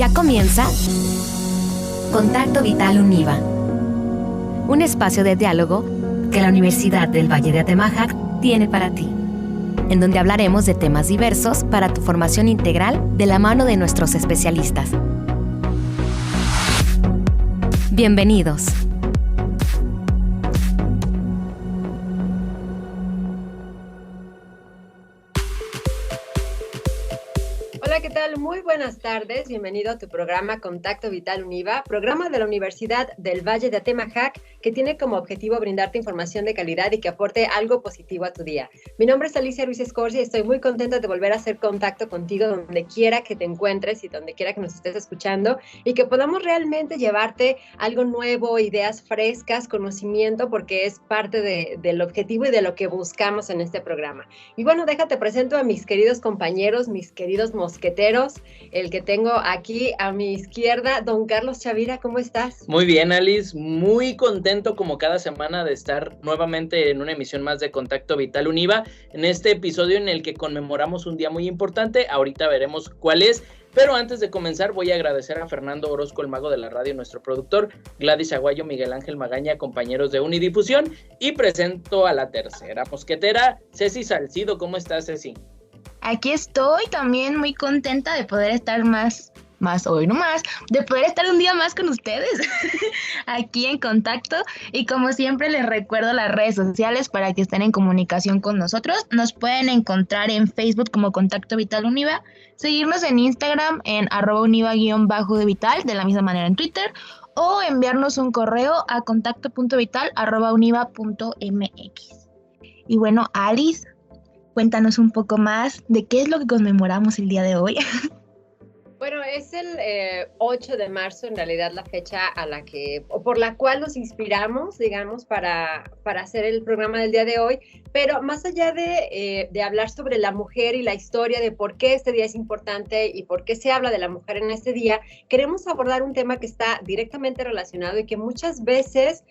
Ya comienza Contacto Vital UNIVA, un espacio de diálogo que la Universidad del Valle de Atemajac tiene para ti, en donde hablaremos de temas diversos para tu formación integral de la mano de nuestros especialistas. Bienvenidos. Hola, ¿qué tal? Muy buenas tardes. Bienvenido a tu programa Contacto Vital UNIVA, programa de la Universidad del Valle de Atemajac, que tiene como objetivo brindarte información de calidad y que aporte algo positivo a tu día. Mi nombre es Alicia Ruiz Escorcia y estoy muy contenta de volver a hacer contacto contigo donde quiera que te encuentres y donde quiera que nos estés escuchando y que podamos realmente llevarte algo nuevo, ideas frescas, conocimiento, porque es parte del objetivo y de lo que buscamos en este programa. Y bueno, déjate presento a mis queridos compañeros, mis queridos mosqueteros, el que tengo aquí a mi izquierda, don Carlos Chavira, ¿cómo estás? Muy bien, Alice, muy contento como cada semana de estar nuevamente en una emisión más de Contacto Vital UNIVA, en este episodio en el que conmemoramos un día muy importante. Ahorita veremos cuál es, pero antes de comenzar voy a agradecer a Fernando Orozco, el mago de la radio, nuestro productor, Gladys Aguayo, Miguel Ángel Magaña, compañeros de Unidifusión, y presento a la tercera mosquetera, Ceci Salcido. ¿Cómo estás, Ceci? Aquí estoy también muy contenta de poder estar de poder estar un día más con ustedes aquí en contacto, y como siempre les recuerdo las redes sociales para que estén en comunicación con nosotros. Nos pueden encontrar en Facebook como Contacto Vital UNIVA, seguirnos en Instagram en @univa_de-vital, de la misma manera en Twitter, o enviarnos un correo a contacto.vital@univa.mx. Y bueno, Alice, cuéntanos un poco más de qué es lo que conmemoramos el día de hoy. Bueno, es el 8 de marzo, en realidad, la fecha por la cual nos inspiramos, digamos, para hacer el programa del día de hoy. Pero más allá de hablar sobre la mujer y la historia de por qué este día es importante y por qué se habla de la mujer en este día, queremos abordar un tema que está directamente relacionado y que muchas veces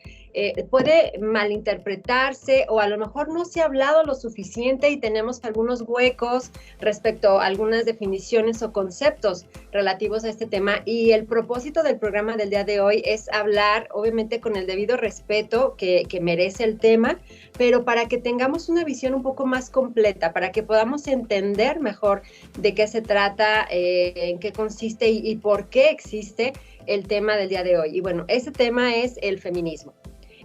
puede malinterpretarse, o a lo mejor no se ha hablado lo suficiente y tenemos algunos huecos respecto a algunas definiciones o conceptos relativos a este tema. Y el propósito del programa del día de hoy es hablar, obviamente, con el debido respeto que merece el tema, pero para que tengamos una visión un poco más completa, para que podamos entender mejor de qué se trata, en qué consiste y por qué existe el tema del día de hoy. Y bueno, ese tema es el feminismo.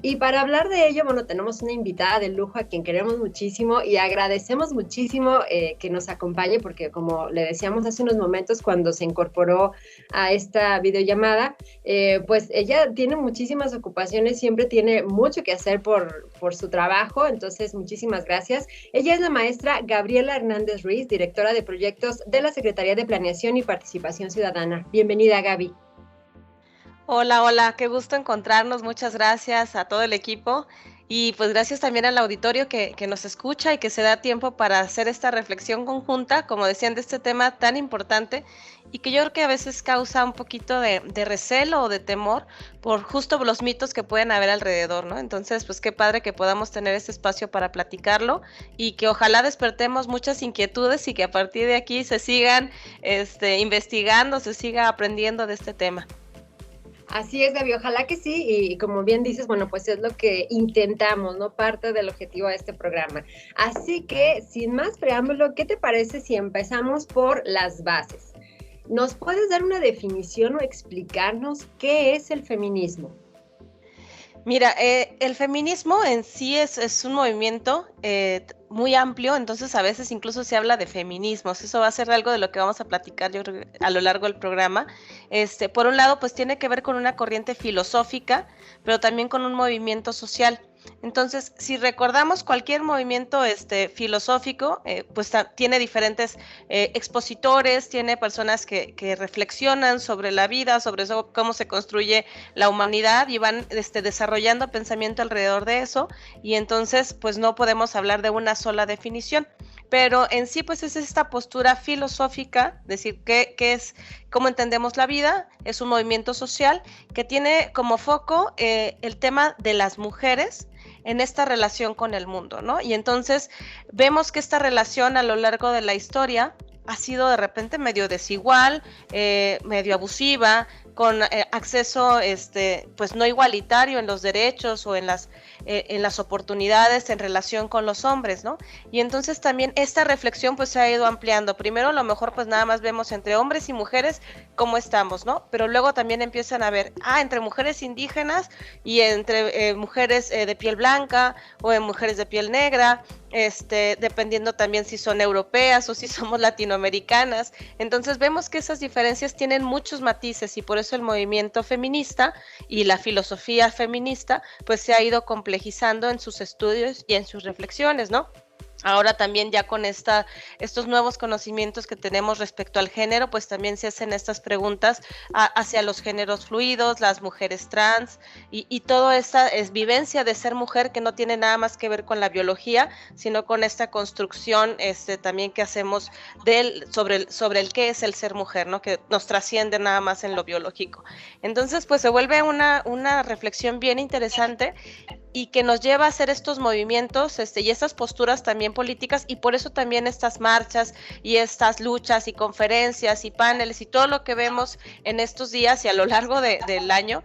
Y para hablar de ello, bueno, tenemos una invitada de lujo a quien queremos muchísimo y agradecemos muchísimo que nos acompañe, porque como le decíamos hace unos momentos cuando se incorporó a esta videollamada, pues ella tiene muchísimas ocupaciones, siempre tiene mucho que hacer por su trabajo, entonces muchísimas gracias. Ella es la maestra Gabriela Hernández Ruiz, directora de proyectos de la Secretaría de Planeación y Participación Ciudadana. Bienvenida, Gaby. Hola, qué gusto encontrarnos, muchas gracias a todo el equipo y pues gracias también al auditorio que nos escucha y que se da tiempo para hacer esta reflexión conjunta, como decían, de este tema tan importante y que yo creo que a veces causa un poquito de recelo o de temor por justo los mitos que pueden haber alrededor, ¿no? Entonces, pues qué padre que podamos tener este espacio para platicarlo y que ojalá despertemos muchas inquietudes y que a partir de aquí se sigan investigando, se siga aprendiendo de este tema. Así es, Gaby, ojalá que sí, y como bien dices, bueno, pues es lo que intentamos, ¿no? Parte del objetivo de este programa. Así que, sin más preámbulo, ¿qué te parece si empezamos por las bases? ¿Nos puedes dar una definición o explicarnos qué es el feminismo? Mira, el feminismo en sí es un movimiento muy amplio, entonces a veces incluso se habla de feminismos. Eso va a ser algo de lo que vamos a platicar yo creo, a lo largo del programa. Por un lado, pues tiene que ver con una corriente filosófica, pero también con un movimiento social. Entonces, si recordamos cualquier movimiento filosófico, pues tiene diferentes expositores, tiene personas que reflexionan sobre la vida, sobre eso, cómo se construye la humanidad y van desarrollando pensamiento alrededor de eso, y entonces pues no podemos hablar de una sola definición. Pero en sí, pues es esta postura filosófica, decir qué es, cómo entendemos la vida, es un movimiento social que tiene como foco el tema de las mujeres en esta relación con el mundo, ¿no? Y entonces vemos que esta relación a lo largo de la historia ha sido de repente medio desigual, medio abusiva, con acceso pues no igualitario en los derechos o en las oportunidades en relación con los hombres, ¿no? Y entonces también esta reflexión pues se ha ido ampliando. Primero a lo mejor pues nada más vemos entre hombres y mujeres cómo estamos, ¿no? Pero luego también empiezan a ver, entre mujeres indígenas y entre mujeres de piel blanca o en mujeres de piel negra, dependiendo también si son europeas o si somos latinoamericanas. Entonces vemos que esas diferencias tienen muchos matices y por eso el movimiento feminista y la filosofía feminista pues se ha ido complejizando en sus estudios y en sus reflexiones, ¿no? Ahora también ya con estos nuevos conocimientos que tenemos respecto al género, pues también se hacen estas preguntas hacia los géneros fluidos, las mujeres trans y toda esta vivencia de ser mujer que no tiene nada más que ver con la biología, sino con esta construcción también que hacemos sobre el qué es el ser mujer, ¿no? Que nos trasciende nada más en lo biológico. Entonces, pues se vuelve una reflexión bien interesante y que nos lleva a hacer estos movimientos y estas posturas también políticas, y por eso también estas marchas y estas luchas y conferencias y paneles y todo lo que vemos en estos días y a lo largo del año,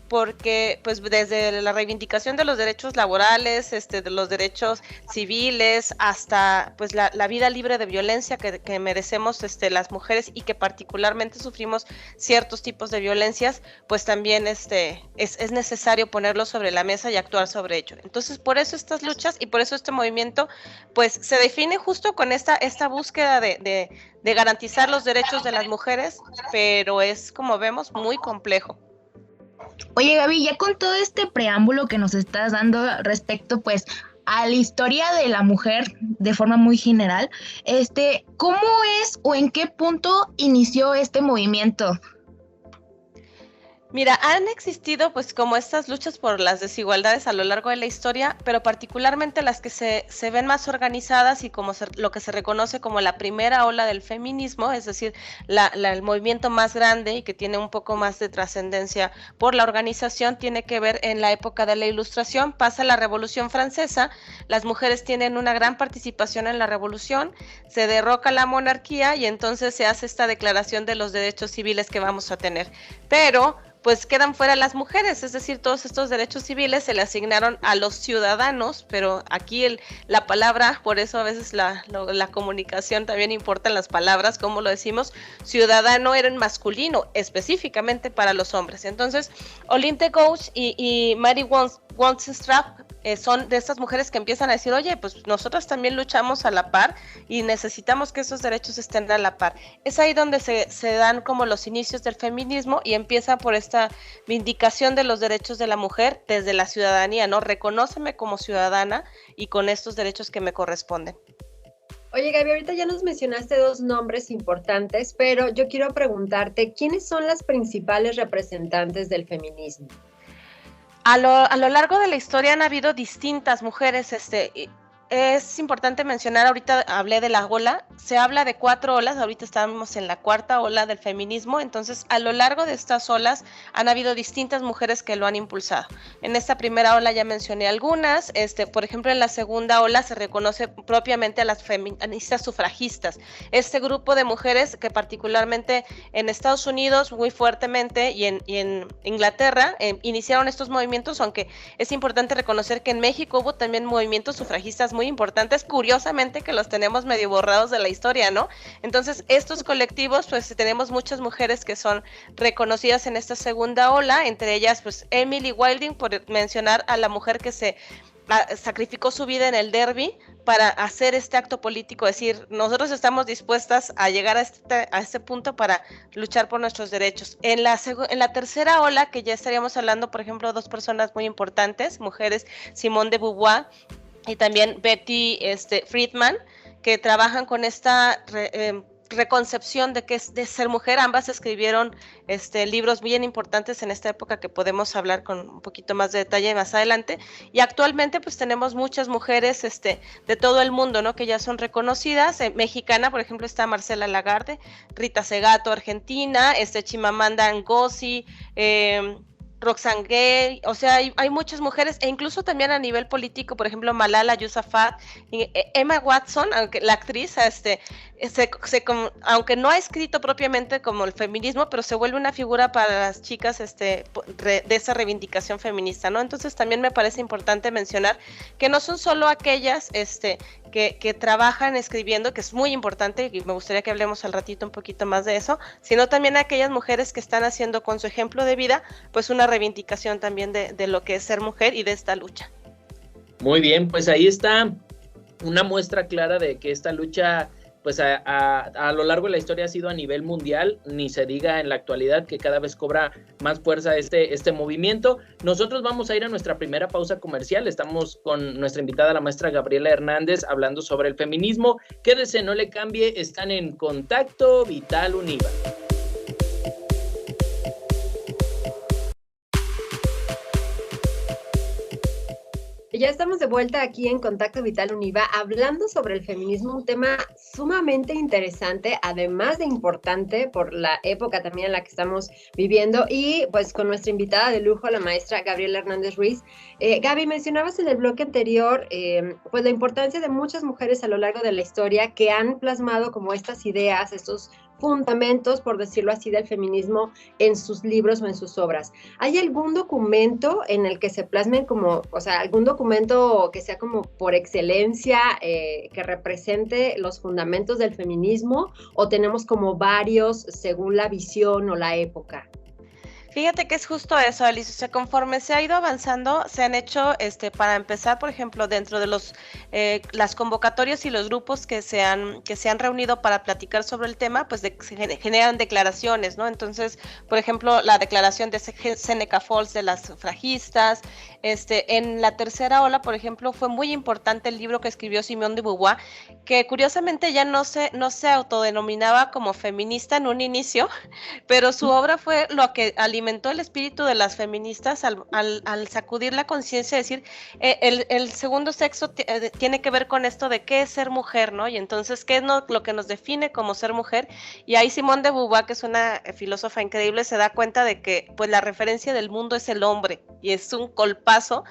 porque pues desde la reivindicación de los derechos laborales, de los derechos civiles, hasta pues la vida libre de violencia que merecemos las mujeres y que particularmente sufrimos ciertos tipos de violencias, pues también es necesario ponerlo sobre la mesa y actuar sobre ello. Entonces por eso estas luchas y por eso este movimiento pues se define justo con esta búsqueda de garantizar los derechos de las mujeres, pero es, como vemos, muy complejo. Oye, Gaby, ya con todo este preámbulo que nos estás dando respecto, pues, a la historia de la mujer de forma muy general, ¿cómo es o en qué punto inició este movimiento? Mira, han existido pues como estas luchas por las desigualdades a lo largo de la historia, pero particularmente las que se ven más organizadas y como lo que se reconoce como la primera ola del feminismo, es decir, el movimiento más grande y que tiene un poco más de trascendencia por la organización, tiene que ver en la época de la Ilustración. Pasa la Revolución Francesa, las mujeres tienen una gran participación en la revolución, se derroca la monarquía y entonces se hace esta declaración de los derechos civiles que vamos a tener, pero pues quedan fuera las mujeres, es decir, todos estos derechos civiles se le asignaron a los ciudadanos, pero aquí la palabra, por eso a veces la comunicación también importa en las palabras, como lo decimos, ciudadano era en masculino, específicamente para los hombres. Entonces, Olympe Gouges y Mary Wollstonecraft son de estas mujeres que empiezan a decir, oye, pues nosotros también luchamos a la par y necesitamos que esos derechos estén a la par. Es ahí donde se dan como los inicios del feminismo y empieza por esta vindicación de los derechos de la mujer desde la ciudadanía, ¿no? Reconóceme como ciudadana y con estos derechos que me corresponden. Oye, Gaby, ahorita ya nos mencionaste dos nombres importantes, pero yo quiero preguntarte, ¿quiénes son las principales representantes del feminismo? A lo largo de la historia han habido distintas mujeres, es importante mencionar, ahorita hablé de la ola, se habla de 4 olas, ahorita estamos en la 4ª ola del feminismo, entonces a lo largo de estas olas han habido distintas mujeres que lo han impulsado. En esta primera ola ya mencioné algunas, por ejemplo en la segunda ola se reconoce propiamente a las feministas sufragistas, este grupo de mujeres que particularmente en Estados Unidos muy fuertemente y en Inglaterra iniciaron estos movimientos, aunque es importante reconocer que en México hubo también movimientos sufragistas muy importantes, curiosamente que los tenemos medio borrados de la historia, ¿no? Entonces estos colectivos, pues tenemos muchas mujeres que son reconocidas en esta segunda ola, entre ellas pues Emily Wilding, por mencionar a la mujer que se sacrificó su vida en el Derby para hacer este acto político, es decir, nosotros estamos dispuestas a llegar a este punto para luchar por nuestros derechos. En la tercera ola, que ya estaríamos hablando, por ejemplo, de 2 personas muy importantes, mujeres, Simone de Beauvoir y también Betty Friedan, que trabajan con esta reconcepción de qué es de ser mujer. Ambas escribieron libros bien importantes en esta época que podemos hablar con un poquito más de detalle más adelante, y actualmente pues tenemos muchas mujeres de todo el mundo, ¿no? Que ya son reconocidas. Mexicana, por ejemplo, está Marcela Lagarde, Rita Segato, Argentina, Chimamanda Ngozi, Roxane Gay, o sea, hay muchas mujeres, e incluso también a nivel político, por ejemplo, Malala Yousafzai, Emma Watson, aunque la actriz, aunque no ha escrito propiamente como el feminismo, pero se vuelve una figura para las chicas de esa reivindicación feminista, ¿no? Entonces también me parece importante mencionar que no son solo aquellas que trabajan escribiendo, que es muy importante, y me gustaría que hablemos al ratito un poquito más de eso, sino también aquellas mujeres que están haciendo con su ejemplo de vida, pues una reivindicación también de lo que es ser mujer y de esta lucha. Muy bien, pues ahí está una muestra clara de que esta lucha, pues a lo largo de la historia ha sido a nivel mundial, ni se diga en la actualidad que cada vez cobra más fuerza este movimiento. Nosotros vamos a ir a nuestra primera pausa comercial, estamos con nuestra invitada, la maestra Gabriela Hernández, hablando sobre el feminismo. Quédese, no le cambie, están en Contacto Vital Univa. Ya estamos de vuelta aquí en Contacto Vital Univa hablando sobre el feminismo, un tema sumamente interesante, además de importante por la época también en la que estamos viviendo, y pues con nuestra invitada de lujo, la maestra Gabriela Hernández Ruiz. Gaby, mencionabas en el bloque anterior pues la importancia de muchas mujeres a lo largo de la historia que han plasmado como estas ideas, estos fundamentos, por decirlo así, del feminismo en sus libros o en sus obras. ¿Hay algún documento en el que se plasmen como, o sea, algún documento que sea como por excelencia, que represente los fundamentos del feminismo, o tenemos como varios según la visión o la época? Fíjate que es justo eso, Alice. O sea, conforme se ha ido avanzando, se han hecho, para empezar, por ejemplo, dentro de las convocatorias y los grupos que se han reunido para platicar sobre el tema, pues se generan declaraciones, ¿no? Entonces, por ejemplo, la declaración de Seneca Falls de las sufragistas. En la tercera ola, por ejemplo, fue muy importante el libro que escribió Simone de Beauvoir, que curiosamente ya no se autodenominaba como feminista en un inicio, pero su obra fue lo que alimentó el espíritu de las feministas al sacudir la conciencia, decir, el segundo sexo tiene que ver con esto de qué es ser mujer, ¿no? Y entonces, ¿qué es lo que nos define como ser mujer? Y ahí Simone de Beauvoir, que es una filósofa increíble, se da cuenta de que pues la referencia del mundo es el hombre, y es un colpazo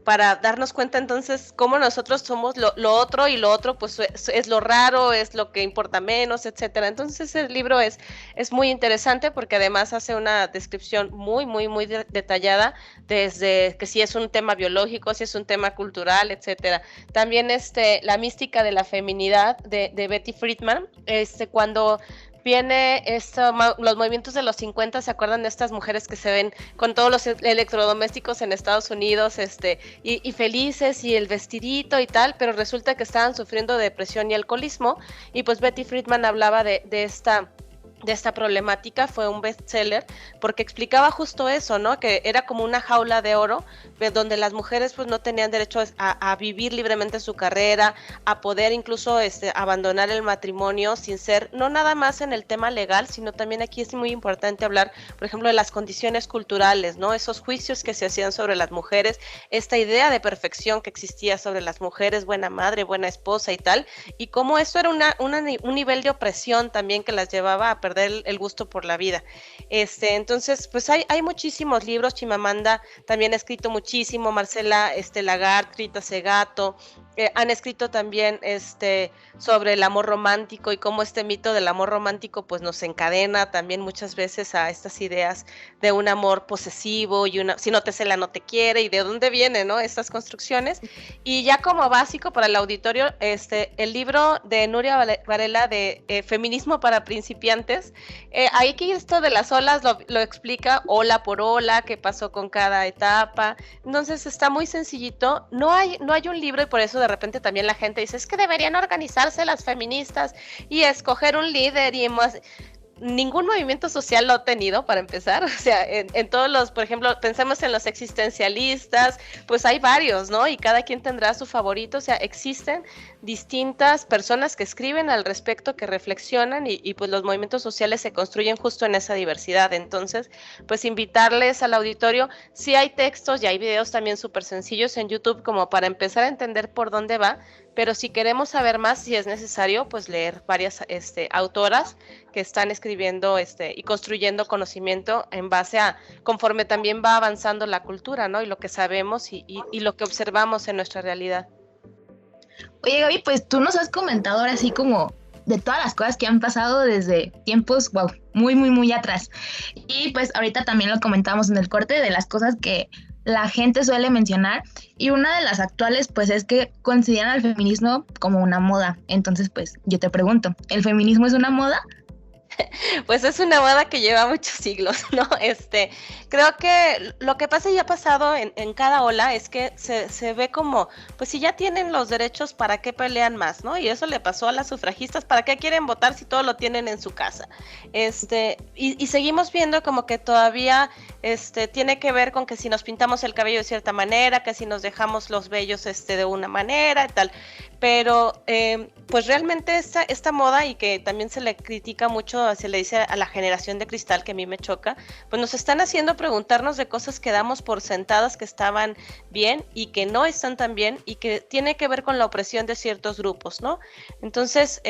para darnos cuenta entonces cómo nosotros somos lo otro, y lo otro pues es lo raro, es lo que importa menos, etcétera. Entonces el libro es muy interesante porque además hace una descripción muy, muy, muy detallada, desde que si es un tema biológico, si es un tema cultural, etcétera. También la mística de la feminidad de Betty Friedan, cuando viene los movimientos de los 50, ¿se acuerdan de estas mujeres que se ven con todos los electrodomésticos en Estados Unidos, y felices, y el vestidito y tal, pero resulta que estaban sufriendo de depresión y alcoholismo? Y pues Betty Friedan hablaba de esta problemática, fue un bestseller, porque explicaba justo eso, ¿no? Que era como una jaula de oro, donde las mujeres pues no tenían derecho a vivir libremente su carrera, a poder incluso abandonar el matrimonio sin ser, no nada más en el tema legal, sino también aquí es muy importante hablar, por ejemplo, de las condiciones culturales, ¿no? Esos juicios que se hacían sobre las mujeres, esta idea de perfección que existía sobre las mujeres, buena madre, buena esposa y tal, y cómo eso era un nivel de opresión también que las llevaba a perder el gusto por la vida. Entonces, pues hay muchísimos libros. Chimamanda también ha escrito muchísimo, Marcela Lagarde, Rita Segato, han escrito también sobre el amor romántico y cómo este mito del amor romántico pues nos encadena también muchas veces a estas ideas de un amor posesivo y si no te cela no te quiere, y de dónde vienen, ¿no?, estas construcciones. Y ya como básico para el auditorio, el libro de Nuria Varela de Feminismo para principiantes, ahí que esto de las olas lo explica ola por ola, qué pasó con cada etapa. Entonces está muy sencillito, no hay un libro, y por eso de repente también la gente dice, es que deberían organizarse las feministas y escoger un líder y más. Ningún movimiento social lo ha tenido, para empezar. O sea, en todos por ejemplo, pensemos en los existencialistas, pues hay varios, ¿no? Y cada quien tendrá su favorito. O sea, existen distintas personas que escriben al respecto, que reflexionan, y pues los movimientos sociales se construyen justo en esa diversidad. Entonces, pues invitarles al auditorio, sí hay textos y hay videos también súper sencillos en YouTube como para empezar a entender por dónde va, pero si queremos saber más, si es necesario, pues leer varias autoras que están escribiendo y construyendo conocimiento en base a, conforme también va avanzando la cultura, ¿no? Y lo que sabemos y lo que observamos en nuestra realidad. Oye, Gaby, pues tú nos has comentado ahora así como de todas las cosas que han pasado desde tiempos, wow, muy, muy, muy atrás. Y pues ahorita también lo comentamos en el corte de las cosas que la gente suele mencionar, y una de las actuales pues es que consideran al feminismo como una moda. Entonces pues yo te pregunto, ¿el feminismo es una moda? Pues es una moda que lleva muchos siglos, ¿no? Creo que lo que pasa y ha pasado en cada ola es que se ve como, pues si ya tienen los derechos, ¿para qué pelean más, no? Y eso le pasó a las sufragistas, ¿para qué quieren votar si todo lo tienen en su casa? Y seguimos viendo como que todavía tiene que ver con que si nos pintamos el cabello de cierta manera, que si nos dejamos los vellos de una manera y tal. Pero pues realmente esta moda, y que también se le critica mucho, se le dice a la generación de cristal, que a mí me choca, pues nos están haciendo preguntarnos de cosas que damos por sentadas que estaban bien y que no están tan bien, y que tiene que ver con la opresión de ciertos grupos, ¿no? Entonces,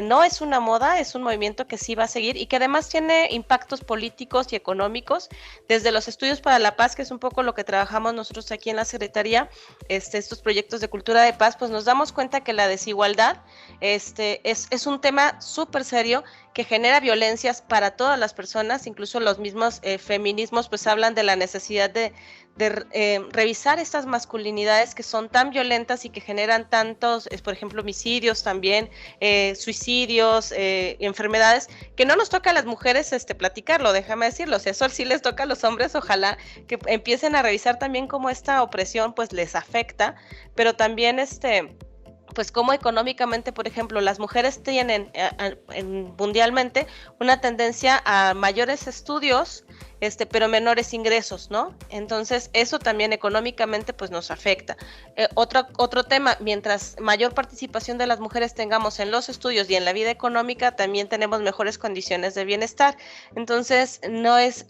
no es una moda, es un movimiento que sí va a seguir y que además tiene impactos políticos y económicos. Desde los estudios para la paz, que es un poco lo que trabajamos nosotros aquí en la Secretaría, estos proyectos de cultura de paz, pues nos damos cuenta que la desigualdad es un tema súper serio que genera violencias para todas las personas. Incluso los mismos feminismos pues hablan de la necesidad de revisar estas masculinidades que son tan violentas y que generan tantos, por ejemplo, homicidios también, suicidios, enfermedades, que no nos toca a las mujeres platicarlo, déjame decirlo. O sea, eso sí les toca a los hombres. Ojalá que empiecen a revisar también cómo esta opresión pues les afecta, pero también pues cómo económicamente, por ejemplo, las mujeres tienen mundialmente una tendencia a mayores estudios, pero menores ingresos, ¿no? Entonces, eso también económicamente pues nos afecta. Otro tema, mientras mayor participación de las mujeres tengamos en los estudios y en la vida económica, también tenemos mejores condiciones de bienestar. Entonces, no es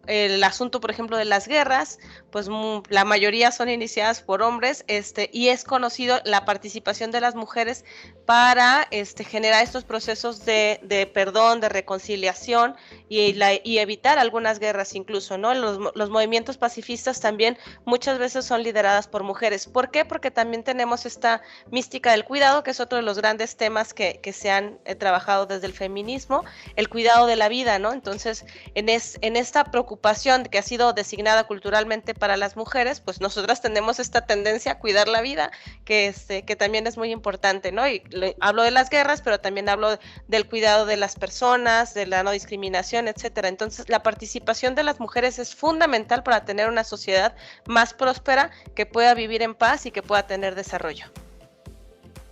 el asunto, por ejemplo, de las guerras, pues la mayoría son iniciadas por hombres, y es conocido la participación de las mujeres para generar estos procesos de perdón, de reconciliación y evitar algunas guerras incluso, ¿no? Los movimientos pacifistas también muchas veces son lideradas por mujeres. ¿Por qué? Porque también tenemos esta mística del cuidado, que es otro de los grandes temas que se han trabajado desde el feminismo, el cuidado de la vida, ¿no? Entonces, en esta preocupación que ha sido designada culturalmente para las mujeres, pues nosotras tenemos esta tendencia a cuidar la vida, que también es muy importante, ¿no? Y hablo de las guerras, pero también hablo del cuidado de las personas, de la no discriminación, etcétera. Entonces, la participación de las mujeres es fundamental para tener una sociedad más próspera, que pueda vivir en paz y que pueda tener desarrollo.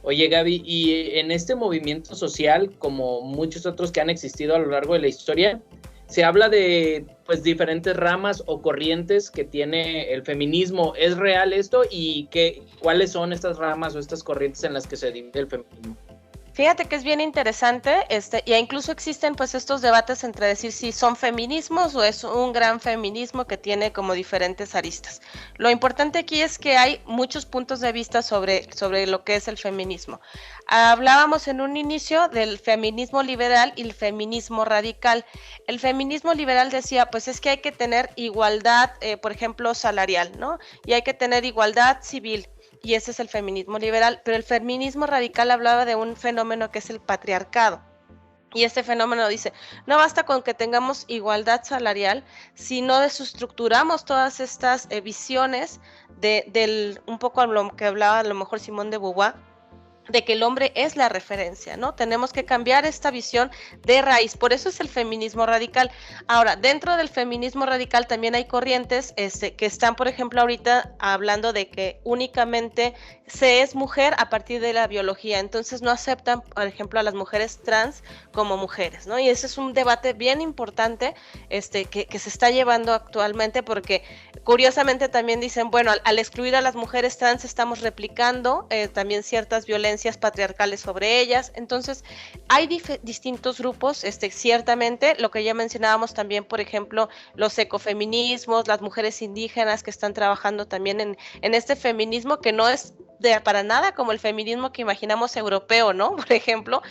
Oye, Gaby, y en este movimiento social, como muchos otros que han existido a lo largo de la historia, se habla de pues diferentes ramas o corrientes que tiene el feminismo. ¿Es real esto? ¿Y cuáles son estas ramas o estas corrientes en las que se divide el feminismo? Fíjate que es bien interesante, y incluso existen pues estos debates entre decir si son feminismos o es un gran feminismo que tiene como diferentes aristas. Lo importante aquí es que hay muchos puntos de vista sobre lo que es el feminismo. Hablábamos en un inicio del feminismo liberal y el feminismo radical. El feminismo liberal decía, pues es que hay que tener igualdad, por ejemplo, salarial, ¿no? Y hay que tener igualdad civil. Y ese es el feminismo liberal, pero el feminismo radical hablaba de un fenómeno que es el patriarcado. Y este fenómeno dice, no basta con que tengamos igualdad salarial, sino desestructuramos todas estas visiones del un poco a lo que hablaba a lo mejor Simone de Beauvoir, de que el hombre es la referencia, ¿no? Tenemos que cambiar esta visión de raíz, por eso es el feminismo radical. Ahora, dentro del feminismo radical también hay corrientes que están, por ejemplo, ahorita hablando de que únicamente se es mujer a partir de la biología, entonces no aceptan, por ejemplo, a las mujeres trans como mujeres, ¿no? Y ese es un debate bien importante que se está llevando actualmente, porque curiosamente también dicen, bueno, al excluir a las mujeres trans estamos replicando también ciertas violencias patriarcales sobre ellas. Entonces hay distintos grupos, ciertamente lo que ya mencionábamos también, por ejemplo, los ecofeminismos, las mujeres indígenas que están trabajando también en este feminismo, que no es para nada como el feminismo que imaginamos europeo, ¿no? Por ejemplo,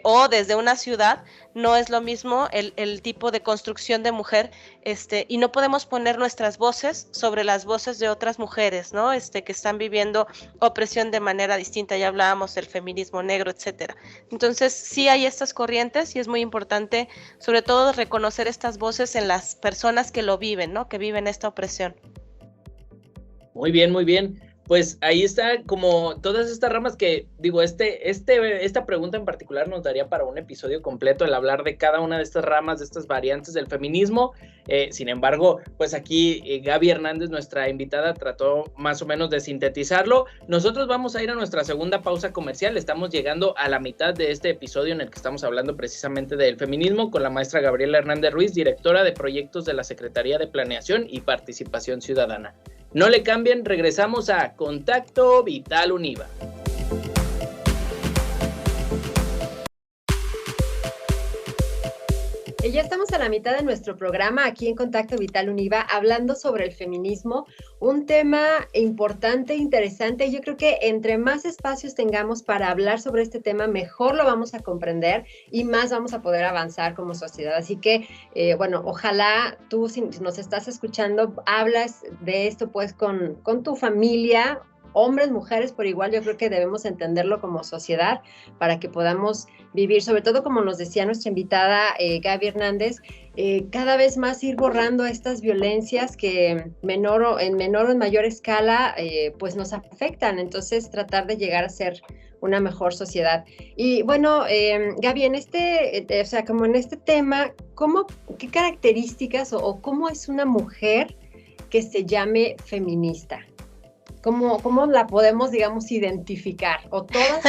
o desde una ciudad, no es lo mismo el tipo de construcción de mujer, y no podemos poner nuestras voces sobre las voces de otras mujeres, ¿no? Que están viviendo opresión de manera distinta, ya hablábamos del feminismo negro, etcétera. Entonces, sí hay estas corrientes y es muy importante, sobre todo, reconocer estas voces en las personas que lo viven, ¿no? Que viven esta opresión. Muy bien, muy bien. Pues ahí está como todas estas ramas que, digo, esta pregunta en particular nos daría para un episodio completo el hablar de cada una de estas ramas, de estas variantes del feminismo. Sin embargo, pues aquí Gaby Hernández, nuestra invitada, trató más o menos de sintetizarlo. Nosotros vamos a ir a nuestra segunda pausa comercial. Estamos llegando a la mitad de este episodio en el que estamos hablando precisamente del feminismo con la maestra Gabriela Hernández Ruiz, directora de proyectos de la Secretaría de Planeación y Participación Ciudadana. No le cambien, regresamos a Contacto Vital Univa. Ya estamos a la mitad de nuestro programa aquí en Contacto Vital Univa hablando sobre el feminismo, un tema importante, interesante. Yo creo que entre más espacios tengamos para hablar sobre este tema, mejor lo vamos a comprender y más vamos a poder avanzar como sociedad. Así que, bueno, ojalá tú, si nos estás escuchando, hablas de esto pues con tu familia, hombres, mujeres por igual. Yo creo que debemos entenderlo como sociedad para que podamos vivir, sobre todo como nos decía nuestra invitada Gaby Hernández, cada vez más ir borrando estas violencias que en menor o en mayor escala pues nos afectan. Entonces tratar de llegar a ser una mejor sociedad. Y bueno, Gaby, o sea, como en este tema, ¿qué características o cómo es una mujer que se llame feminista? ¿Cómo la podemos, digamos, identificar? ¿O todas?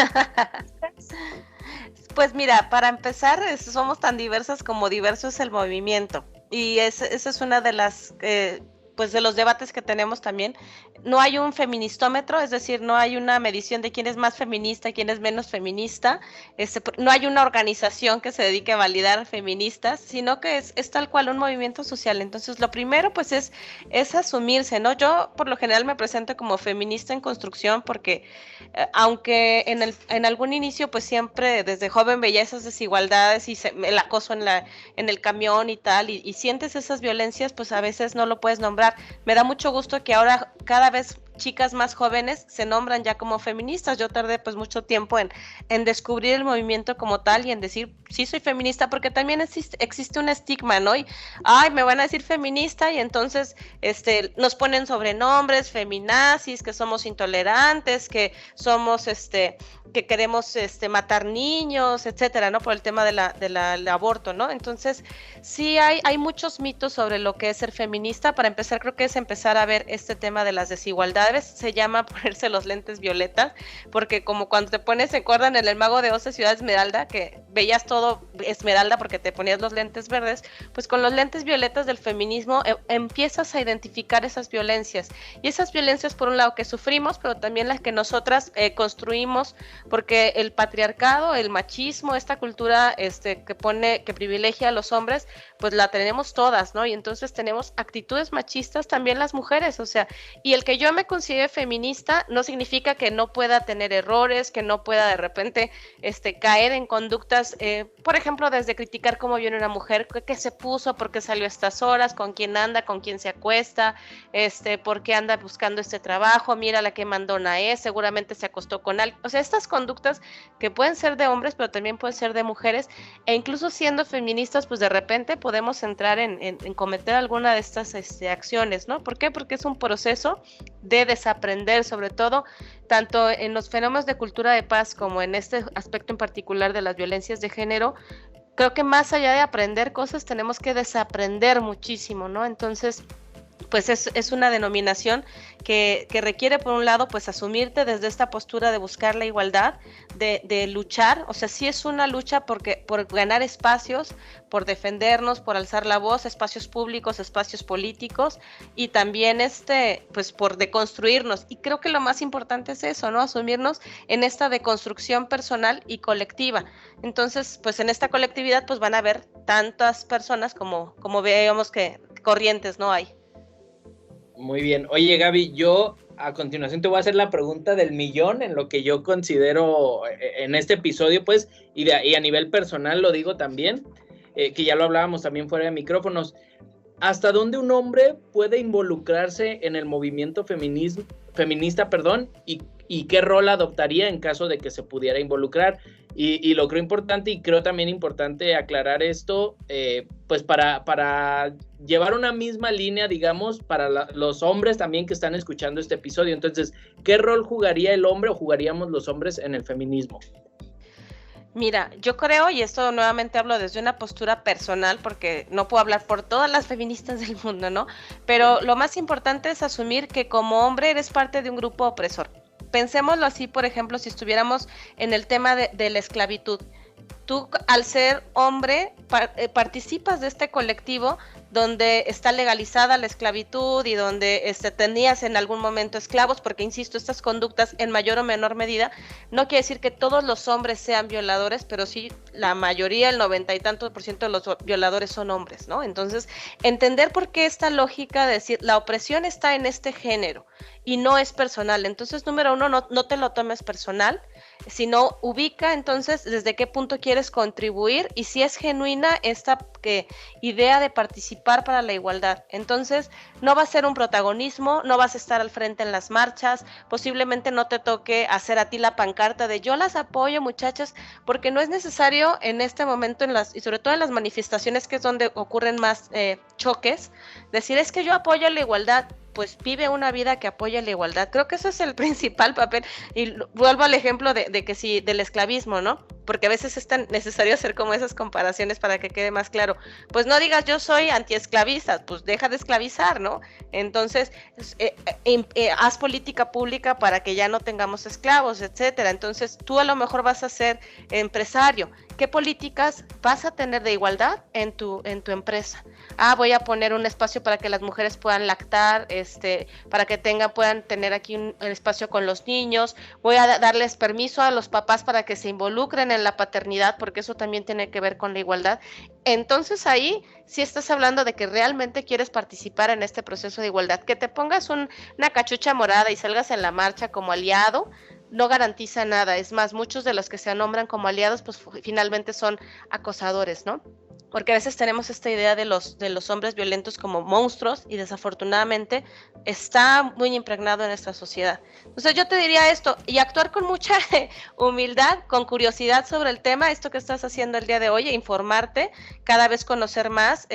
Pues mira, para empezar, somos tan diversas como diverso es el movimiento. Y esa es una de las, pues de los debates que tenemos también. No hay un feministómetro, es decir, no hay una medición de quién es más feminista y quién es menos feminista. No hay una organización que se dedique a validar feministas, sino que es tal cual un movimiento social. Entonces, lo primero, pues, es asumirse, ¿no? Yo, por lo general, me presento como feminista en construcción porque, aunque en algún inicio, pues, siempre desde joven veía esas desigualdades y el acoso en el camión y tal, y sientes esas violencias, pues, a veces no lo puedes nombrar. Me da mucho gusto que ahora cada vez chicas más jóvenes se nombran ya como feministas. Yo tardé pues mucho tiempo en descubrir el movimiento como tal y en decir, sí soy feminista, porque también existe un estigma, ¿no? Y, me van a decir feminista y entonces nos ponen sobrenombres, feminazis, que somos intolerantes, que somos, que queremos matar niños, etcétera, ¿no? Por el tema del aborto, ¿no? Entonces, sí hay muchos mitos sobre lo que es ser feminista. Para empezar, creo que es empezar a ver este tema de las desigualdades. Se llama ponerse los lentes violetas, porque como cuando te pones, ¿se acuerdan en El Mago de Oz, Ciudad Esmeralda, que veías todo esmeralda porque te ponías los lentes verdes? Pues con los lentes violetas del feminismo empiezas a identificar esas violencias, y esas violencias por un lado que sufrimos, pero también las que nosotras construimos, porque el patriarcado, el machismo, esta cultura que privilegia a los hombres, pues la tenemos todas, ¿no? Y entonces tenemos actitudes machistas también las mujeres, o sea, y el que yo me considere feminista no significa que no pueda tener errores, que no pueda de repente caer en conductas, por ejemplo, desde criticar cómo viene una mujer, qué se puso, por qué salió a estas horas, con quién anda, con quién se acuesta, por qué anda buscando este trabajo, mira la que mandona es, seguramente se acostó con alguien. O sea, estas conductas que pueden ser de hombres, pero también pueden ser de mujeres, e incluso siendo feministas, pues de repente podemos entrar en cometer alguna de estas acciones, ¿no? ¿Por qué? Porque es un proceso de desaprender, sobre todo, tanto en los fenómenos de cultura de paz como en este aspecto en particular de las violencias de género. Creo que más allá de aprender cosas, tenemos que desaprender muchísimo, ¿no? Entonces, pues es una denominación que requiere, por un lado, pues asumirte desde esta postura de buscar la igualdad, de luchar. O sea, sí es una lucha por ganar espacios, por defendernos, por alzar la voz, espacios públicos, espacios políticos, y también pues por deconstruirnos. Y creo que lo más importante es eso, ¿no? Asumirnos en esta deconstrucción personal y colectiva. Entonces, pues en esta colectividad pues van a haber tantas personas como veíamos que corrientes no hay. Muy bien. Oye, Gaby, yo a continuación te voy a hacer la pregunta del millón en lo que yo considero en este episodio, pues, y a nivel personal lo digo también, que ya lo hablábamos también fuera de micrófonos. ¿Hasta dónde un hombre puede involucrarse en el movimiento feminista, y qué rol adoptaría en caso de que se pudiera involucrar? Y lo creo importante, y creo también importante aclarar esto, pues para llevar una misma línea, digamos, para los hombres también que están escuchando este episodio. Entonces, ¿qué rol jugaría el hombre o jugaríamos los hombres en el feminismo? Mira, yo creo, y esto nuevamente hablo desde una postura personal, porque no puedo hablar por todas las feministas del mundo, ¿no? Pero lo más importante es asumir que como hombre eres parte de un grupo opresor. Pensémoslo así, por ejemplo, si estuviéramos en el tema de la esclavitud. Tú, al ser hombre, participas de este colectivo donde está legalizada la esclavitud y donde tenías en algún momento esclavos, porque insisto, estas conductas en mayor o menor medida, no quiere decir que todos los hombres sean violadores, pero sí la mayoría, el 90 y tantos % de los violadores son hombres, ¿no? Entonces, entender por qué esta lógica de decir, la opresión está en este género y no es personal. Entonces, número uno, no te lo tomes personal, sino ubica entonces desde qué punto quieres contribuir y si es genuina esta idea de participar para la igualdad. Entonces, no va a ser un protagonismo, no vas a estar al frente en las marchas, posiblemente no te toque hacer a ti la pancarta de yo las apoyo, muchachas, porque no es necesario en este momento y sobre todo en las manifestaciones, que es donde ocurren más choques, decir es que yo apoyo la igualdad. Pues vive una vida que apoya la igualdad. Creo que ese es el principal papel. Y vuelvo al ejemplo de que sí, del esclavismo, ¿no? Porque a veces es tan necesario hacer como esas comparaciones para que quede más claro. Pues no digas yo soy antiesclavista, pues deja de esclavizar, ¿no? Entonces, haz política pública para que ya no tengamos esclavos, etcétera. Entonces, tú a lo mejor vas a ser empresario. ¿Qué políticas vas a tener de igualdad en tu empresa? Voy a poner un espacio para que las mujeres puedan lactar, para que puedan tener aquí un espacio con los niños. Voy a darles permiso a los papás para que se involucren en la paternidad, porque eso también tiene que ver con la igualdad. Entonces ahí sí estás hablando de que realmente quieres participar en este proceso de igualdad. Que te pongas una cachucha morada y salgas en la marcha como aliado no garantiza nada. Es más, muchos de los que se nombran como aliados, pues finalmente son acosadores, ¿no? Porque a veces tenemos esta idea de los hombres violentos como monstruos y desafortunadamente está muy impregnado en nuestra sociedad. Entonces yo te diría esto, y actuar con mucha humildad, con curiosidad sobre el tema, esto que estás haciendo el día de hoy, e informarte, cada vez conocer más,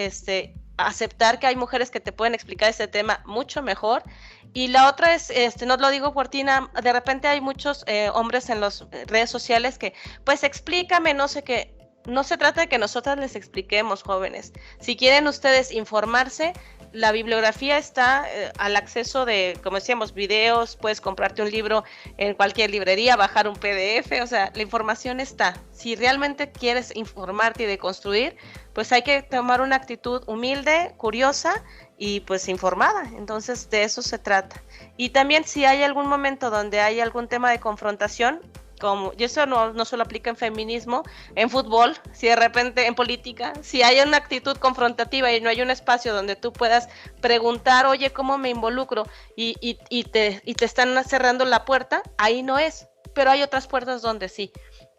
aceptar que hay mujeres que te pueden explicar este tema mucho mejor. Y la otra es, no lo digo por ti, de repente hay muchos hombres en las redes sociales que, pues explícame, no sé qué. No se trata de que nosotras les expliquemos, jóvenes. Si quieren ustedes informarse, la bibliografía está al acceso de, como decíamos, videos, puedes comprarte un libro en cualquier librería, bajar un PDF, o sea, la información está. Si realmente quieres informarte y deconstruir, pues hay que tomar una actitud humilde, curiosa y pues informada. Entonces, de eso se trata. Y también si hay algún momento donde hay algún tema de confrontación, y eso no solo aplica en feminismo, en fútbol, si de repente en política, si hay una actitud confrontativa y no hay un espacio donde tú puedas preguntar, oye, ¿cómo me involucro? Y te están cerrando la puerta, ahí no es, pero hay otras puertas donde sí.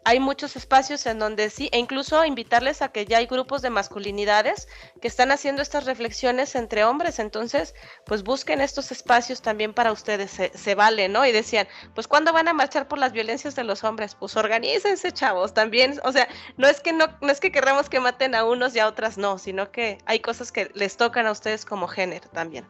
Hay muchos espacios en donde sí, e incluso invitarles a que ya hay grupos de masculinidades que están haciendo estas reflexiones entre hombres, entonces pues busquen estos espacios también para ustedes, se vale, ¿no? Y decían, pues ¿cuándo van a marchar por las violencias de los hombres? Pues organícense, chavos, también, o sea, no es que querramos que maten a unos y a otras no, sino que hay cosas que les tocan a ustedes como género también.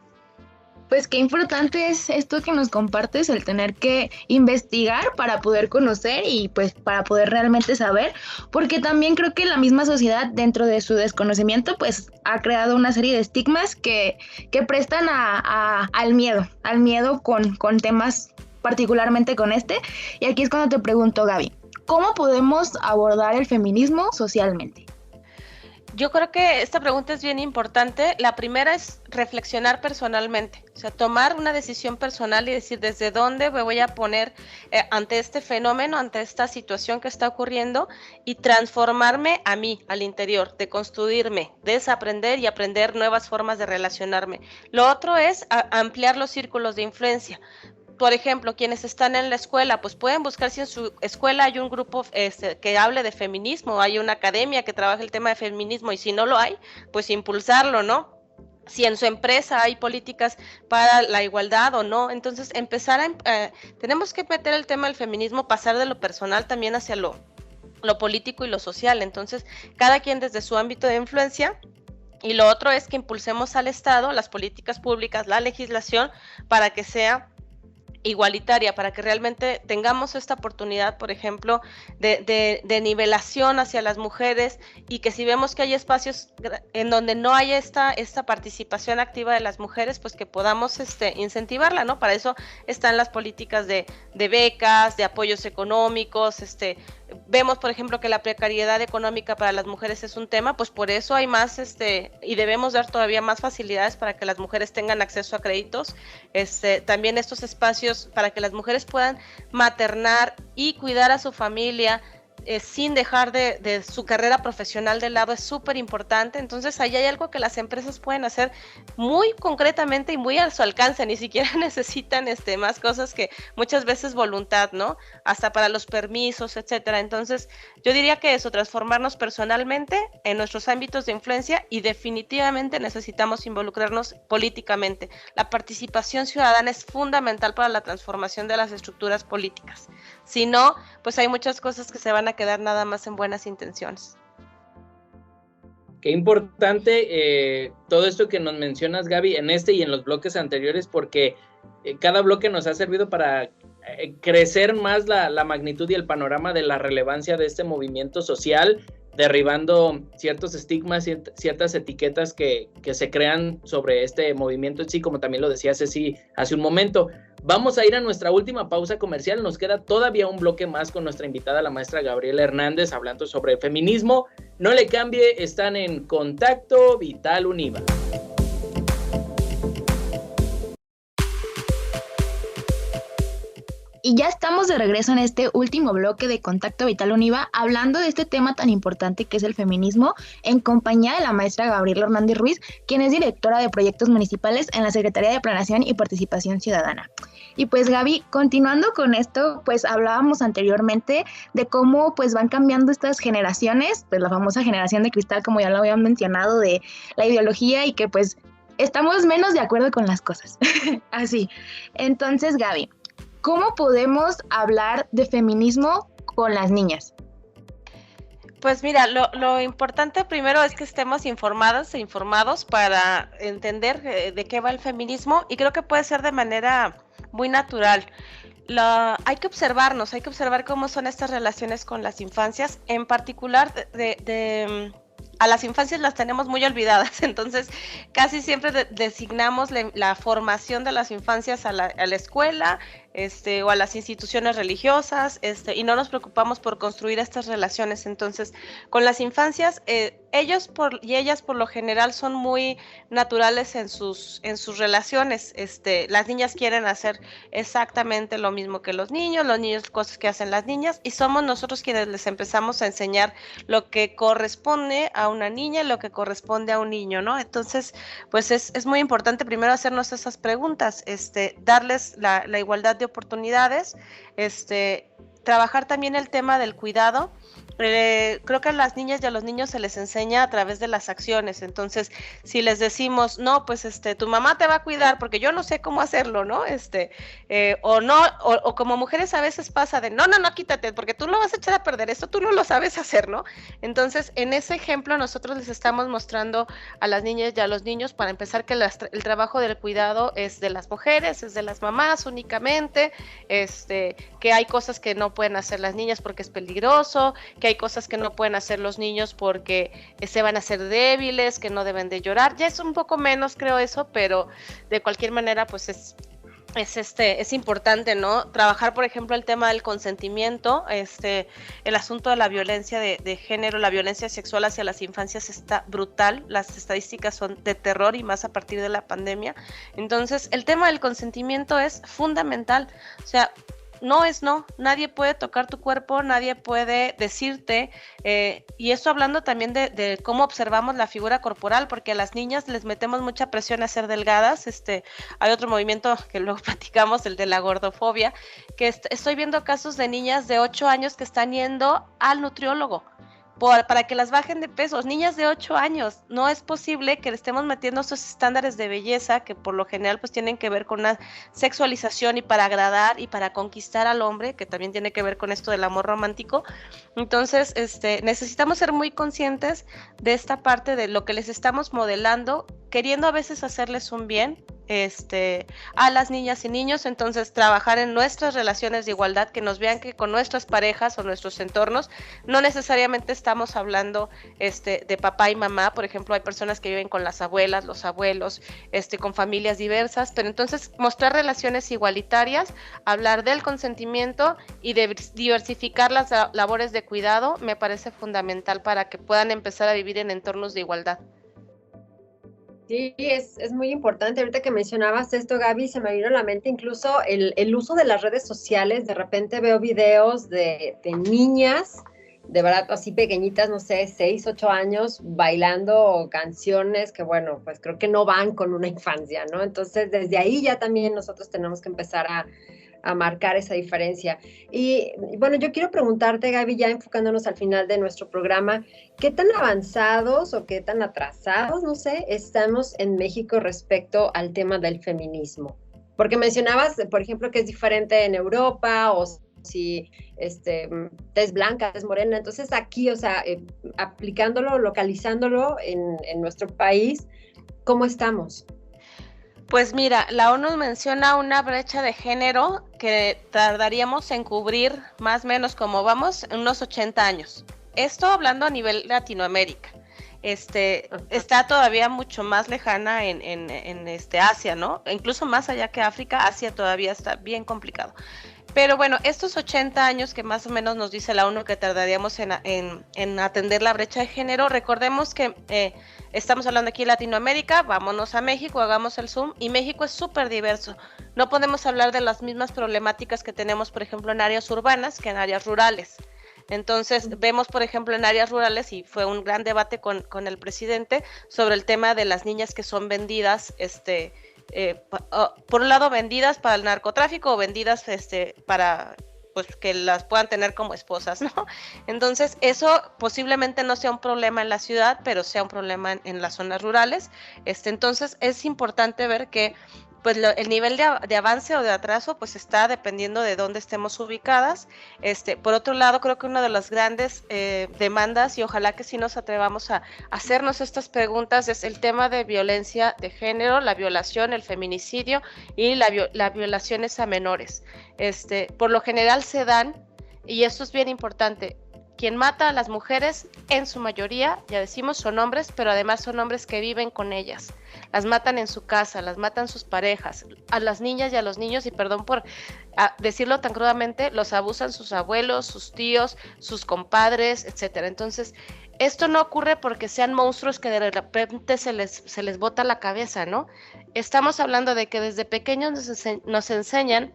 Pues qué importante es esto que nos compartes, el tener que investigar para poder conocer y pues para poder realmente saber, porque también creo que la misma sociedad dentro de su desconocimiento pues ha creado una serie de estigmas que prestan al miedo con temas particularmente con este. Y aquí es cuando te pregunto, Gaby, ¿cómo podemos abordar el feminismo socialmente? Yo creo que esta pregunta es bien importante. La primera es reflexionar personalmente, o sea, tomar una decisión personal y decir desde dónde me voy a poner ante este fenómeno, ante esta situación que está ocurriendo y transformarme a mí, al interior, deconstruirme, desaprender y aprender nuevas formas de relacionarme. Lo otro es ampliar los círculos de influencia. por ejemplo, quienes están en la escuela, pues pueden buscar si en su escuela hay un grupo que hable de feminismo, hay una academia que trabaje el tema de feminismo, y si no lo hay, pues impulsarlo, ¿no? Si en su empresa hay políticas para la igualdad o no. Entonces tenemos que meter el tema del feminismo, pasar de lo personal también hacia lo político y lo social. Entonces, cada quien desde su ámbito de influencia. Y lo otro es que impulsemos al Estado, las políticas públicas, la legislación, para que sea igualitaria, para que realmente tengamos esta oportunidad, por ejemplo, de nivelación hacia las mujeres, y que si vemos que hay espacios en donde no hay esta participación activa de las mujeres, pues que podamos incentivarla, ¿no? Para eso están las políticas de becas, de apoyos económicos. Vemos, por ejemplo, que la precariedad económica para las mujeres es un tema, pues por eso hay más, y debemos dar todavía más facilidades para que las mujeres tengan acceso a créditos. También estos espacios para que las mujeres puedan maternar y cuidar a su familia, sin dejar de su carrera profesional de lado, es súper importante. Entonces ahí hay algo que las empresas pueden hacer muy concretamente y muy a su alcance, ni siquiera necesitan más cosas que muchas veces voluntad, ¿no? Hasta para los permisos, etcétera. Entonces yo diría que eso, transformarnos personalmente en nuestros ámbitos de influencia, y definitivamente necesitamos involucrarnos políticamente. La participación ciudadana es fundamental para la transformación de las estructuras políticas. Si no, pues hay muchas cosas que se van a quedar nada más en buenas intenciones. Qué importante todo esto que nos mencionas, Gaby, en y en los bloques anteriores, porque cada bloque nos ha servido para crecer más la magnitud y el panorama de la relevancia de este movimiento social, derribando ciertos estigmas, ciertas etiquetas que se crean sobre este movimiento en sí, como también lo decía Ceci hace un momento. Vamos a ir a nuestra última pausa comercial. Nos queda todavía un bloque más con nuestra invitada, la maestra Gabriela Hernández, hablando sobre el feminismo. No le cambie, están en Contacto Vital Univa. Y ya estamos de regreso en este último bloque de Contacto Vital Univa, hablando de este tema tan importante que es el feminismo, en compañía de la maestra Gabriela Hernández Ruiz, quien es directora de proyectos municipales en la Secretaría de Planeación y Participación Ciudadana. Y pues Gaby, continuando con esto, pues hablábamos anteriormente de cómo pues van cambiando estas generaciones, pues la famosa generación de cristal, como ya lo habían mencionado, de la ideología, y que pues estamos menos de acuerdo con las cosas. Así. Entonces, Gaby, ¿cómo podemos hablar de feminismo con las niñas? Pues mira, lo importante primero es que estemos informadas e informados para entender de qué va el feminismo, y creo que puede ser de manera muy natural. Hay que observarnos, hay que observar cómo son estas relaciones con las infancias, en particular a las infancias las tenemos muy olvidadas, entonces casi siempre designamos la formación de las infancias a la escuela, o a las instituciones religiosas, y no nos preocupamos por construir estas relaciones. Entonces, con las infancias, ellos y ellas por lo general son muy naturales en sus relaciones. Las niñas quieren hacer exactamente lo mismo que los niños cosas que hacen las niñas, y somos nosotros quienes les empezamos a enseñar lo que corresponde a una niña y lo que corresponde a un niño, ¿no? Entonces, pues es muy importante primero hacernos esas preguntas, darles la igualdad de oportunidades, trabajar también el tema del cuidado. Creo que a las niñas y a los niños se les enseña a través de las acciones. Entonces, si les decimos, no, pues tu mamá te va a cuidar porque yo no sé cómo hacerlo, ¿no? O como mujeres a veces pasa de, no, quítate, porque tú lo vas a echar a perder, esto tú no lo sabes hacer, ¿no? Entonces, en ese ejemplo nosotros les estamos mostrando a las niñas y a los niños, para empezar, que el trabajo del cuidado es de las mujeres, es de las mamás únicamente, que hay cosas que no pueden hacer las niñas porque es peligroso, que hay cosas que no pueden hacer los niños porque se van a hacer débiles, que no deben de llorar. Ya es un poco menos, creo, eso, pero de cualquier manera, pues es importante, ¿no? Trabajar, por ejemplo, el tema del consentimiento, el asunto de la violencia de género, la violencia sexual hacia las infancias está brutal, las estadísticas son de terror, y más a partir de la pandemia. Entonces, el tema del consentimiento es fundamental. O sea, no es no, nadie puede tocar tu cuerpo, nadie puede decirte, y esto hablando también de cómo observamos la figura corporal, porque a las niñas les metemos mucha presión a ser delgadas. Hay otro movimiento que luego platicamos, el de la gordofobia, que estoy viendo casos de niñas de 8 años que están yendo al nutriólogo para que las bajen de peso. Niñas de 8 años, no es posible que le estemos metiendo esos estándares de belleza que por lo general pues tienen que ver con una sexualización y para agradar y para conquistar al hombre, que también tiene que ver con esto del amor romántico. Entonces, necesitamos ser muy conscientes de esta parte de lo que les estamos modelando, queriendo a veces hacerles un bien a las niñas y niños. Entonces trabajar en nuestras relaciones de igualdad, que nos vean que con nuestras parejas o nuestros entornos no necesariamente estamos hablando de papá y mamá. Por ejemplo, hay personas que viven con las abuelas, los abuelos, con familias diversas, pero entonces mostrar relaciones igualitarias, hablar del consentimiento y de diversificar las labores de cuidado me parece fundamental para que puedan empezar a vivir en entornos de igualdad. Sí, es muy importante. Ahorita que mencionabas esto, Gaby, se me vino a la mente incluso el uso de las redes sociales. De repente veo videos de niñas, de verdad, así pequeñitas, no sé, 6, 8 años, bailando canciones que, bueno, pues creo que no van con una infancia, ¿no? Entonces, desde ahí ya también nosotros tenemos que empezar a marcar esa diferencia. Y bueno, yo quiero preguntarte, Gaby, ya enfocándonos al final de nuestro programa, ¿qué tan avanzados o qué tan atrasados, no sé, estamos en México respecto al tema del feminismo? Porque mencionabas, por ejemplo, que es diferente en Europa, o si tez blanca, tez morena. Entonces aquí, o sea, aplicándolo, localizándolo en nuestro país, ¿cómo estamos? Pues mira, la ONU menciona una brecha de género que tardaríamos en cubrir más o menos como vamos en unos 80 años. Esto hablando a nivel Latinoamérica. Está todavía mucho más lejana en Asia, ¿no? Incluso más allá que África, Asia todavía está bien complicado. Pero bueno, estos 80 años que más o menos nos dice la ONU que tardaríamos en atender la brecha de género, recordemos que estamos hablando aquí de Latinoamérica, vámonos a México, hagamos el zoom, y México es súper diverso. No podemos hablar de las mismas problemáticas que tenemos, por ejemplo, en áreas urbanas que en áreas rurales. Entonces, vemos, por ejemplo, en áreas rurales, y fue un gran debate con el presidente sobre el tema de las niñas que son vendidas, por un lado vendidas para el narcotráfico o vendidas para pues que las puedan tener como esposas, ¿no? Entonces eso posiblemente no sea un problema en la ciudad, pero sea un problema en las zonas rurales. Entonces es importante ver que pues el nivel de avance o de atraso pues está dependiendo de dónde estemos ubicadas. Por otro lado, creo que una de las grandes demandas, y ojalá que sí nos atrevamos a hacernos estas preguntas, es el tema de violencia de género, la violación, el feminicidio y las violaciones a menores. Por lo general se dan, y esto es bien importante, quien mata a las mujeres, en su mayoría, ya decimos, son hombres, pero además son hombres que viven con ellas. Las matan en su casa, las matan sus parejas, a las niñas y a los niños, y perdón por decirlo tan crudamente, los abusan sus abuelos, sus tíos, sus compadres, etcétera. Entonces, esto no ocurre porque sean monstruos que de repente se les bota la cabeza, ¿no? Estamos hablando de que desde pequeños nos enseñan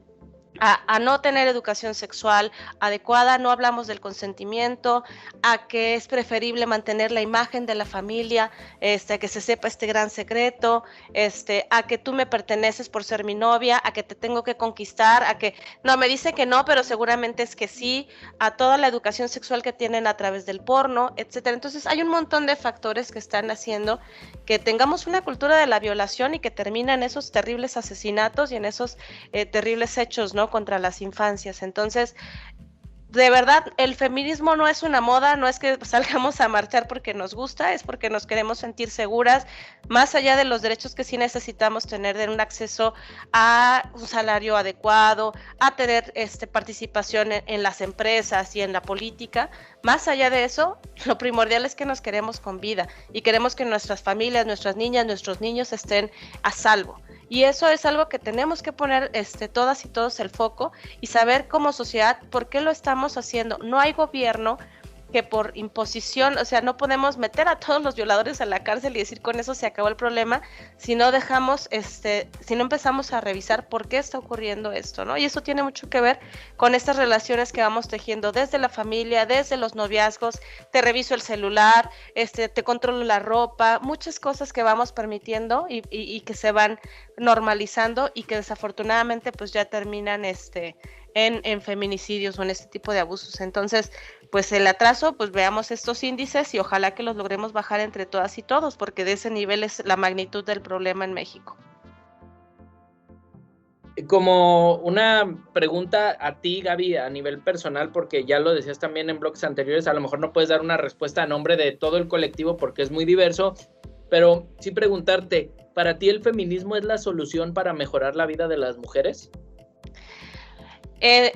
a no tener educación sexual adecuada, no hablamos del consentimiento, a que es preferible mantener la imagen de la familia, a que se sepa este gran secreto, a que tú me perteneces por ser mi novia, a que te tengo que conquistar, a que no, me dice que no, pero seguramente es que sí, a toda la educación sexual que tienen a través del porno, etcétera. Entonces hay un montón de factores que están haciendo que tengamos una cultura de la violación y que termina en esos terribles asesinatos y en esos terribles hechos, ¿no?, contra las infancias. Entonces, de verdad, el feminismo no es una moda, no es que salgamos a marchar porque nos gusta, es porque nos queremos sentir seguras, más allá de los derechos que sí necesitamos tener, de un acceso a un salario adecuado, a tener participación en las empresas y en la política. Más allá de eso, lo primordial es que nos queremos con vida y queremos que nuestras familias, nuestras niñas, nuestros niños estén a salvo. Y eso es algo que tenemos que poner todas y todos el foco y saber como sociedad por qué lo estamos haciendo. No hay gobierno que por imposición, o sea, no podemos meter a todos los violadores a la cárcel y decir con eso se acabó el problema, si no dejamos, si no empezamos a revisar por qué está ocurriendo esto, ¿no? Y eso tiene mucho que ver con estas relaciones que vamos tejiendo desde la familia, desde los noviazgos, te reviso el celular, te controlo la ropa, muchas cosas que vamos permitiendo y que se van normalizando y que desafortunadamente pues ya terminan en feminicidios o en este tipo de abusos. Entonces, pues el atraso, pues veamos estos índices y ojalá que los logremos bajar entre todas y todos, porque de ese nivel es la magnitud del problema en México. Como una pregunta a ti, Gaby, a nivel personal, porque ya lo decías también en blogs anteriores, a lo mejor no puedes dar una respuesta a nombre de todo el colectivo porque es muy diverso, pero sí preguntarte, ¿para ti el feminismo es la solución para mejorar la vida de las mujeres?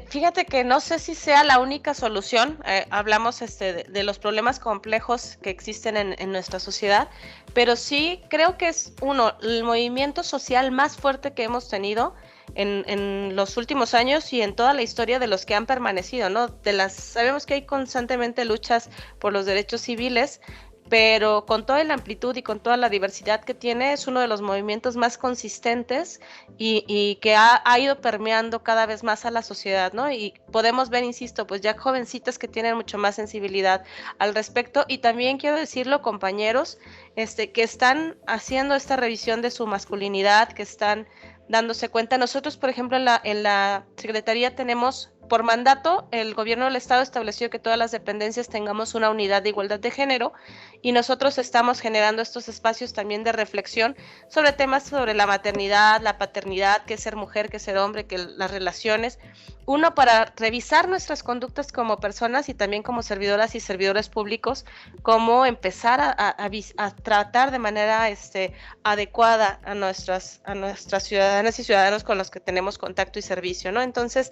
Fíjate que no sé si sea la única solución, hablamos de los problemas complejos que existen en nuestra sociedad, pero sí creo que es el movimiento social más fuerte que hemos tenido en los últimos años y en toda la historia de los que han permanecido, ¿no? Sabemos que hay constantemente luchas por los derechos civiles, pero con toda la amplitud y con toda la diversidad que tiene, es uno de los movimientos más consistentes y que ha ido permeando cada vez más a la sociedad, ¿no? Y podemos ver, insisto, pues ya jovencitas que tienen mucho más sensibilidad al respecto, y también quiero decirlo, compañeros, que están haciendo esta revisión de su masculinidad, que están dándose cuenta. Nosotros, por ejemplo, en la Secretaría tenemos, por mandato, el gobierno del estado estableció que todas las dependencias tengamos una unidad de igualdad de género, y nosotros estamos generando estos espacios también de reflexión sobre temas sobre la maternidad, la paternidad, qué es ser mujer, qué es ser hombre, que las relaciones, para revisar nuestras conductas como personas y también como servidoras y servidores públicos, cómo empezar a tratar de manera adecuada a nuestras ciudadanas y ciudadanos con los que tenemos contacto y servicio, ¿no? Entonces,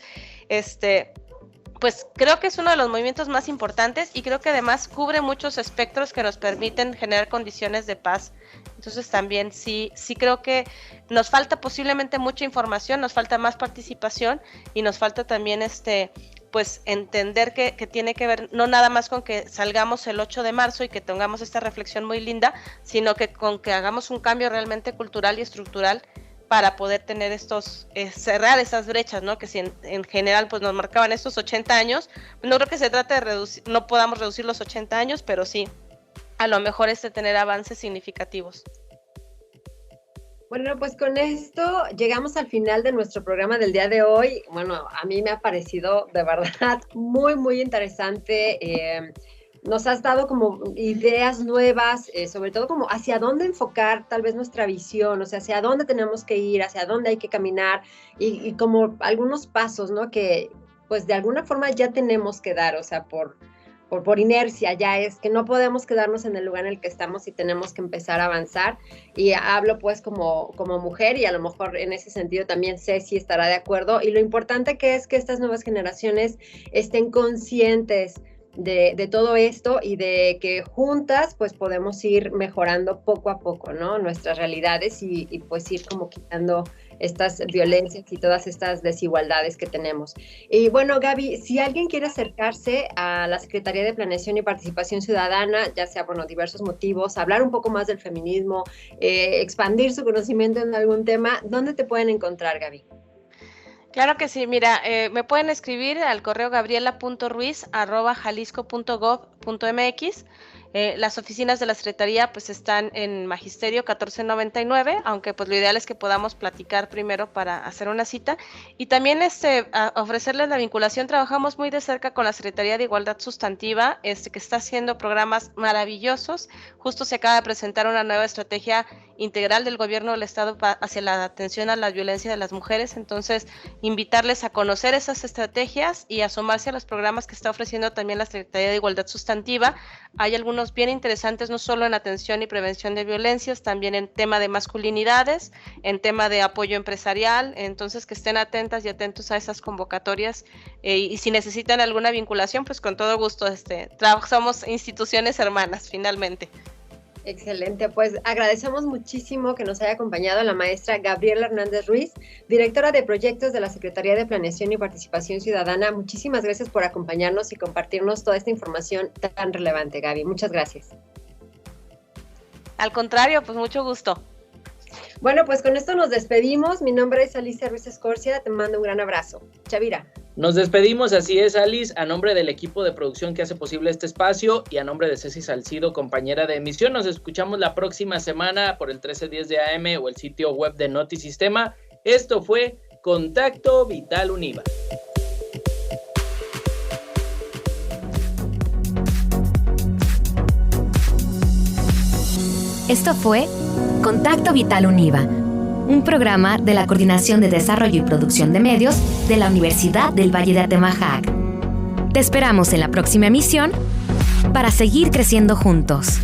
pues creo que es uno de los movimientos más importantes y creo que además cubre muchos espectros que nos permiten generar condiciones de paz. Entonces también sí creo que nos falta posiblemente mucha información, nos falta más participación y nos falta también pues entender que tiene que ver no nada más con que salgamos el 8 de marzo y que tengamos esta reflexión muy linda, sino que con que hagamos un cambio realmente cultural y estructural para poder tener cerrar esas brechas, ¿no? Que si en general pues nos marcaban estos 80 años, no creo que se trate de reducir, no podamos reducir los 80 años, pero sí, a lo mejor tener avances significativos. Bueno, pues con esto llegamos al final de nuestro programa del día de hoy. Bueno, a mí me ha parecido de verdad muy, muy interesante. Nos has dado como ideas nuevas, sobre todo como hacia dónde enfocar tal vez nuestra visión, o sea, hacia dónde tenemos que ir, hacia dónde hay que caminar y como algunos pasos, ¿no? Que pues de alguna forma ya tenemos que dar, o sea, por inercia, ya es que no podemos quedarnos en el lugar en el que estamos y tenemos que empezar a avanzar. Y hablo pues como mujer y a lo mejor en ese sentido también Ceci estará de acuerdo. Y lo importante que es que estas nuevas generaciones estén conscientes de todo esto y de que juntas pues podemos ir mejorando poco a poco, ¿no? Nuestras realidades y pues ir como quitando estas violencias y todas estas desigualdades que tenemos. Y bueno, Gaby, si alguien quiere acercarse a la Secretaría de Planeación y Participación Ciudadana, ya sea por diversos motivos, hablar un poco más del feminismo, expandir su conocimiento en algún tema, ¿dónde te pueden encontrar, Gaby? Claro que sí, mira, me pueden escribir al correo gabriela.ruiz@jalisco.gov.mx. Las oficinas de la Secretaría pues están en Magisterio 1499, aunque pues lo ideal es que podamos platicar primero para hacer una cita. Y también ofrecerles la vinculación. Trabajamos muy de cerca con la Secretaría de Igualdad Sustantiva, que está haciendo programas maravillosos. Justo se acaba de presentar una nueva estrategia integral del gobierno del estado hacia la atención a la violencia de las mujeres. Entonces, invitarles a conocer esas estrategias y a sumarse a los programas que está ofreciendo también la Secretaría de Igualdad Sustantiva. Hay algunos bien interesantes, no solo en atención y prevención de violencias, también en tema de masculinidades, en tema de apoyo empresarial. Entonces, que estén atentas y atentos a esas convocatorias, y si necesitan alguna vinculación, pues con todo gusto, somos instituciones hermanas, finalmente. Excelente, pues agradecemos muchísimo que nos haya acompañado la maestra Gabriela Hernández Ruiz, directora de proyectos de la Secretaría de Planeación y Participación Ciudadana. Muchísimas gracias por acompañarnos y compartirnos toda esta información tan relevante, Gaby. Muchas gracias. Al contrario, pues mucho gusto. Bueno, pues con esto nos despedimos. Mi nombre es Alicia Ruiz Escorcia, te mando un gran abrazo. Chavira. Nos despedimos, así es, Alice, a nombre del equipo de producción que hace posible este espacio y a nombre de Ceci Salcido, compañera de emisión. Nos escuchamos la próxima semana por el 1310 de AM o el sitio web de Notisistema. Esto fue Contacto Vital Univa. Esto fue Contacto Vital Univa, un programa de la Coordinación de Desarrollo y Producción de Medios de la Universidad del Valle de Atemajac. Te esperamos en la próxima emisión para seguir creciendo juntos.